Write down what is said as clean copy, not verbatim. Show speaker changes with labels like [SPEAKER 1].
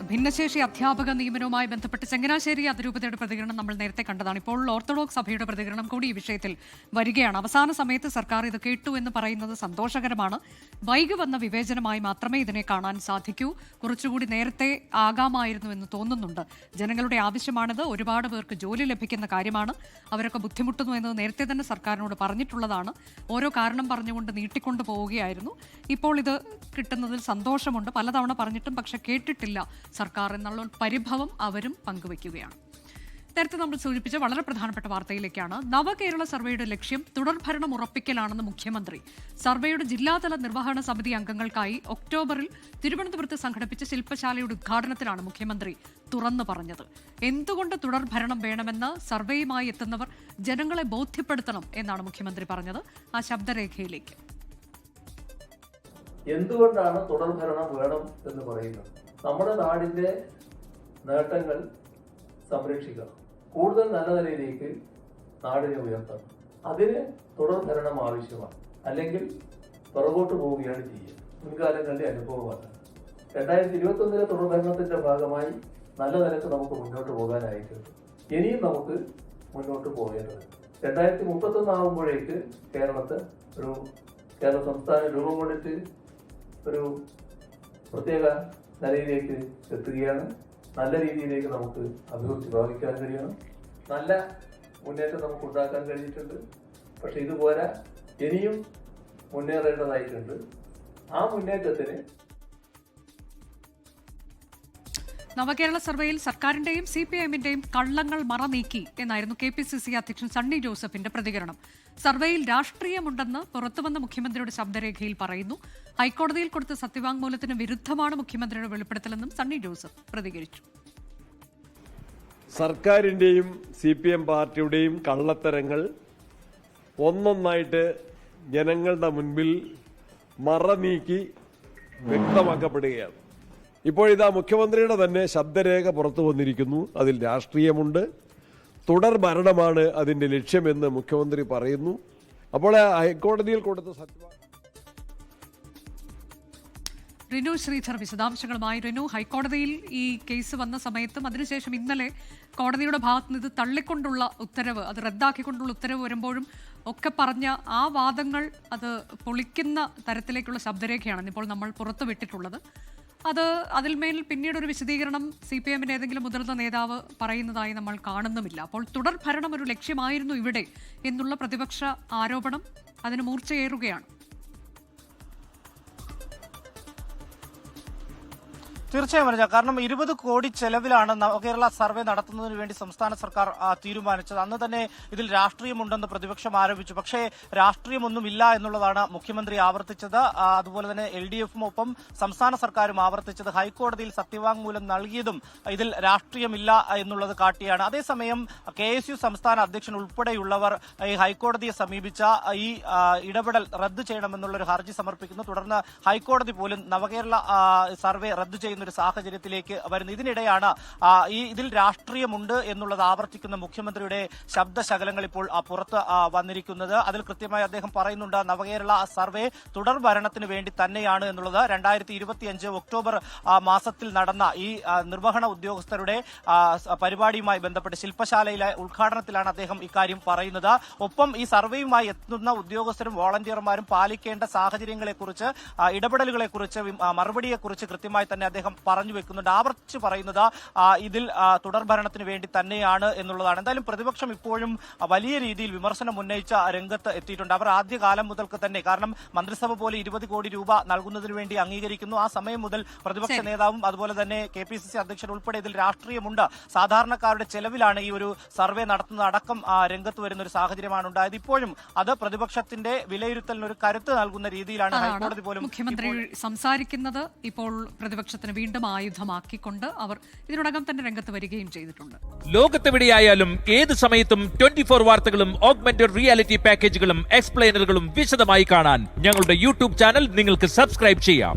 [SPEAKER 1] ഭിന്നശേഷി അധ്യാപക നിയമനവുമായി ബന്ധപ്പെട്ട് ചങ്ങനാശ്ശേരി അതിരൂപതയുടെ പ്രതികരണം നമ്മൾ നേരത്തെ കണ്ടതാണ്. ഇപ്പോൾ ഓർത്തഡോക്സ് സഭയുടെ പ്രതികരണം കൂടി ഈ വിഷയത്തിൽ വരികയാണ്. അവസാന സമയത്ത് സർക്കാർ ഇത് കേട്ടു എന്ന് പറയുന്നത് സന്തോഷകരമാണ്. വൈകി വന്ന വിവേചനമായി മാത്രമേ ഇതിനെ കാണാൻ സാധിക്കൂ. കുറച്ചുകൂടി നേരത്തെ ആകാമായിരുന്നു എന്ന് തോന്നുന്നുണ്ട്. ജനങ്ങളുടെ ആവശ്യമാണിത്. ഒരുപാട് പേർക്ക് ജോലി ലഭിക്കുന്ന കാര്യമാണ്. അവരൊക്കെ ബുദ്ധിമുട്ടുന്നു എന്നത് നേരത്തെ തന്നെ സർക്കാരിനോട് പറഞ്ഞിട്ടുള്ളതാണ്. ഓരോ കാരണം പറഞ്ഞുകൊണ്ട് നീട്ടിക്കൊണ്ടു പോവുകയായിരുന്നു. ഇപ്പോൾ ഇത് കിട്ടുന്നതിൽ സന്തോഷമുണ്ട്. പലതവണ പറഞ്ഞിട്ടും പക്ഷെ കേട്ടിട്ടില്ല സർക്കാർ എന്നുള്ള പരിഭവം അവരും പങ്കുവയ്ക്കുകയാണ്. നേരത്തെ നമ്മൾ സൂചിപ്പിച്ച വളരെ പ്രധാനപ്പെട്ട വാർത്തയിലേക്കാണ്. നവകേരള സർവേയുടെ ലക്ഷ്യം തുടർഭരണം ഉറപ്പിക്കലാണെന്ന് മുഖ്യമന്ത്രി. സർവേയുടെ ജില്ലാതല നിർവഹണ സമിതി അംഗങ്ങൾക്കായി ഒക്ടോബറിൽ തിരുവനന്തപുരത്ത് സംഘടിപ്പിച്ച ശില്പശാലയുടെ ഉദ്ഘാടനത്തിലാണ് മുഖ്യമന്ത്രി തുറന്നു പറഞ്ഞത്. എന്തുകൊണ്ട് തുടർഭരണം വേണമെന്ന് സർവേയുമായി എത്തുന്നവർ ജനങ്ങളെ ബോധ്യപ്പെടുത്തണം എന്നാണ് മുഖ്യമന്ത്രി പറഞ്ഞത്. ആ ശബ്ദരേഖയിലേക്ക്.
[SPEAKER 2] എന്തുകൊണ്ടാണ് തുടർഭരണം വേണം എന്ന് പറയുന്നത്? നമ്മുടെ നാടിന്റെ നേട്ടങ്ങൾ സംരക്ഷിക്കണം, കൂടുതൽ നല്ല നിലയിലേക്ക് നാടിനെ ഉയർത്തണം. അതിന് തുടർഭരണം ആവശ്യമാണ്. അല്ലെങ്കിൽ പുറകോട്ട് പോവുകയാണ് ചെയ്യുക. മുൻകാലങ്ങളുടെ അനുഭവമാണ്. 2021 തുടർഭരണത്തിന്റെ ഭാഗമായി നല്ല നിലക്ക് നമുക്ക് മുന്നോട്ട് പോകാനായിട്ടുണ്ട്. ഇനിയും നമുക്ക് മുന്നോട്ട് പോകേണ്ടത് 2031 ആകുമ്പോഴേക്ക് കേരള സംസ്ഥാനം രൂപം കൊണ്ടിട്ട് ഒരു പ്രത്യേക നിലയിലേക്ക് എത്തുകയാണ്. നല്ല രീതിയിലേക്ക് നമുക്ക് അഭിവൃദ്ധി പ്രാപിക്കാൻ കഴിയണം. നല്ല മുന്നേറ്റം നമുക്ക് ഉണ്ടാക്കാൻ കഴിഞ്ഞിട്ടുണ്ട്. പക്ഷെ ഇതുപോലെ ഇനിയും മുന്നേറേണ്ടതായിട്ടുണ്ട്. ആ മുന്നേറ്റത്തിന്
[SPEAKER 1] നവകേരള സർവേയിൽ സർക്കാരിന്റെയും CPIMന്റെയും കള്ളങ്ങൾ മറനീക്കി എന്നായിരുന്നു KPCC അധ്യക്ഷൻ സണ്ണി ജോസഫിന്റെ പ്രതികരണം. സർവേയിൽ രാഷ്ട്രീയമുണ്ടെന്ന് പുറത്തുവന്ന മുഖ്യമന്ത്രിയുടെ ശബ്ദരേഖയിൽ പറയുന്നു. ഹൈക്കോടതിയിൽ കൊടുത്ത സത്യവാങ്മൂലത്തിന് വിരുദ്ധമാണ് മുഖ്യമന്ത്രിയുടെ വെളിപ്പെടുത്തലെന്നും സണ്ണി ജോസഫ് പ്രതികരിച്ചു.
[SPEAKER 3] സർക്കാരിന്റെയും CPM പാർട്ടിയുടെയും കള്ളത്തരങ്ങൾ ഒന്നൊന്നായിട്ട് ജനങ്ങളുടെ മുൻപിൽ മറനീക്കി വ്യക്തമാക്കപ്പെടുകയാണ്. ഇപ്പോഴിതാ മുഖ്യമന്ത്രിയുടെ തന്നെ ശബ്ദരേഖ പുറത്തു വന്നിരിക്കുന്നു. അതിൽ രാഷ്ട്രീയമുണ്ട്. തുടർ ഭരണമാണ് അതിന്റെ ലക്ഷ്യമെന്ന് മുഖ്യമന്ത്രി പറയുന്നു. അപ്പോൾ ഹൈക്കോടതിയിൽ കൊടുത്ത
[SPEAKER 1] റിനു ശ്രീധർ വിശദാംശങ്ങളുമായി. റിനു, ഹൈക്കോടതിയിൽ ഈ കേസ് വന്ന സമയത്തും അതിനുശേഷം ഇന്നലെ കോടതിയുടെ ഭാഗത്ത് നിന്ന് ഇത് തള്ളിക്കൊണ്ടുള്ള ഉത്തരവ്, അത് റദ്ദാക്കിക്കൊണ്ടുള്ള ഉത്തരവ് വരുമ്പോഴും ഒക്കെ പറഞ്ഞ ആ വാദങ്ങൾ അത് പൊളിക്കുന്ന തരത്തിലേക്കുള്ള ശബ്ദരേഖയാണ് ഇപ്പോൾ നമ്മൾ പുറത്തുവിട്ടിട്ടുള്ളത്. അതിൽമേൽ പിന്നീടൊരു വിശദീകരണം CPIMന്റെ ഏതെങ്കിലും മുതിർന്ന നേതാവ് പറയുന്നതായി നമ്മൾ കാണുന്നുമില്ല. അപ്പോൾ തുടർ ഭരണം ഒരു ലക്ഷ്യമായിരുന്നു ഇവിടെ എന്നുള്ള പ്രതിപക്ഷ ആരോപണം അതിന് മൂർച്ചയേറുകയാണ്.
[SPEAKER 4] തീർച്ചയായും പറഞ്ഞ കാരണം 20 കോടി ചെലവിലാണ് നവകേരള സർവേ നടത്തുന്നതിന് വേണ്ടി സംസ്ഥാന സർക്കാർ തീരുമാനിച്ചത്. അന്ന് തന്നെ ഇതിൽ രാഷ്ട്രീയമുണ്ടെന്ന് പ്രതിപക്ഷം ആരോപിച്ചു. പക്ഷേ രാഷ്ട്രീയമൊന്നുമില്ല എന്നുള്ളതാണ് മുഖ്യമന്ത്രി ആവർത്തിച്ചത്. അതുപോലെ തന്നെ LDFും ഒപ്പം സംസ്ഥാന സർക്കാരും ആവർത്തിച്ചത്. ഹൈക്കോടതിയിൽ സത്യവാങ്മൂലം നൽകിയതും ഇതിൽ രാഷ്ട്രീയമില്ല എന്നുള്ളത് കാട്ടിയാണ്. അതേസമയം KSU സംസ്ഥാന അധ്യക്ഷൻ ഉൾപ്പെടെയുള്ളവർ ഈ ഹൈക്കോടതിയെ സമീപിച്ച ഈ ഇടപെടൽ റദ്ദു ചെയ്യണമെന്നുള്ളൊരു ഹർജി സമർപ്പിക്കുന്നു. തുടർന്ന് ഹൈക്കോടതി പോലും നവകേരള സർവേ റദ്ദു ചെയ്യുന്ന ഒരു സാഹചര്യത്തിലേക്ക് വരുന്നു. ഇതിനിടെയാണ് ഇതിൽ രാഷ്ട്രീയമുണ്ട് എന്നുള്ളത് ആവർത്തിക്കുന്ന മുഖ്യമന്ത്രിയുടെ ശബ്ദശകലങ്ങൾ ഇപ്പോൾ പുറത്ത് വന്നിരിക്കുന്നത്. അതിൽ കൃത്യമായി അദ്ദേഹം പറയുന്നുണ്ട് നവകേരള സർവേ തുടർ ഭരണത്തിന് വേണ്ടി തന്നെയാണ് എന്നുള്ളത്. 2025 ഒക്ടോബർ മാസത്തിൽ നടന്ന ഈ നിർവഹണ ഉദ്യോഗസ്ഥരുടെ പരിപാടിയുമായി ബന്ധപ്പെട്ട് ശില്പശാലയിലെ ഉദ്ഘാടനത്തിലാണ് അദ്ദേഹം ഇക്കാര്യം പറയുന്നത്. ഒപ്പം ഈ സർവേയുമായി എത്തുന്ന ഉദ്യോഗസ്ഥരും വോളണ്ടിയർമാരും പാലിക്കേണ്ട സാഹചര്യങ്ങളെക്കുറിച്ച്, ഇടപെടലുകളെക്കുറിച്ച്, മറുപടിയെക്കുറിച്ച് കൃത്യമായി തന്നെ അദ്ദേഹം പറഞ്ഞു വെക്കുന്നുണ്ട്. ആവർത്തിച്ച് പറയുന്നത് ഇതിൽ തുടർഭരണത്തിന് വേണ്ടി തന്നെയാണ് എന്നുള്ളതാണ്. എന്തായാലും പ്രതിപക്ഷം ഇപ്പോഴും വലിയ രീതിയിൽ വിമർശനം ഉന്നയിച്ച രംഗത്ത് എത്തിയിട്ടുണ്ട്. അവർ ആദ്യകാലം മുതൽക്ക് തന്നെ, കാരണം മന്ത്രിസഭ പോലെ 20 കോടി രൂപ നൽകുന്നതിന് വേണ്ടി അംഗീകരിക്കുന്നു. ആ സമയം മുതൽ പ്രതിപക്ഷ നേതാവും അതുപോലെ തന്നെ KPCC അധ്യക്ഷൻ ഉൾപ്പെടെ ഇതിൽ രാഷ്ട്രീയമുണ്ട്, സാധാരണക്കാരുടെ ചെലവിലാണ് ഈ ഒരു സർവേ നടത്തുന്നത് അടക്കം രംഗത്ത് വരുന്ന ഒരു സാഹചര്യമാണ് ഉണ്ടായത്. ഇപ്പോഴും അത് പ്രതിപക്ഷത്തിന്റെ വിലയിരുത്തലിന് ഒരു കരുത്ത് നൽകുന്ന രീതിയിലാണ് ഹൈക്കോടതി പോലും
[SPEAKER 1] മുഖ്യമന്ത്രി സംസാരിക്കുന്നത്. ഇപ്പോൾ പ്രതിപക്ഷത്തിന് വീണ്ടും ആയുധമാക്കിക്കൊണ്ട് അവർ ഇതിനോടകം തന്നെ രംഗത്ത് വരികയും ചെയ്തിട്ടുണ്ട്.
[SPEAKER 5] ലോകത്തെവിടെയായാലും ഏത് സമയത്തും 24 വാർത്തകളും ഓഗ്മെന്റഡ് റിയാലിറ്റി പാക്കേജുകളും എക്സ്പ്ലെയിനറുകളും വിശദമായി കാണാൻ ഞങ്ങളുടെ YouTube ചാനൽ നിങ്ങൾക്ക് സബ്സ്ക്രൈബ് ചെയ്യാം.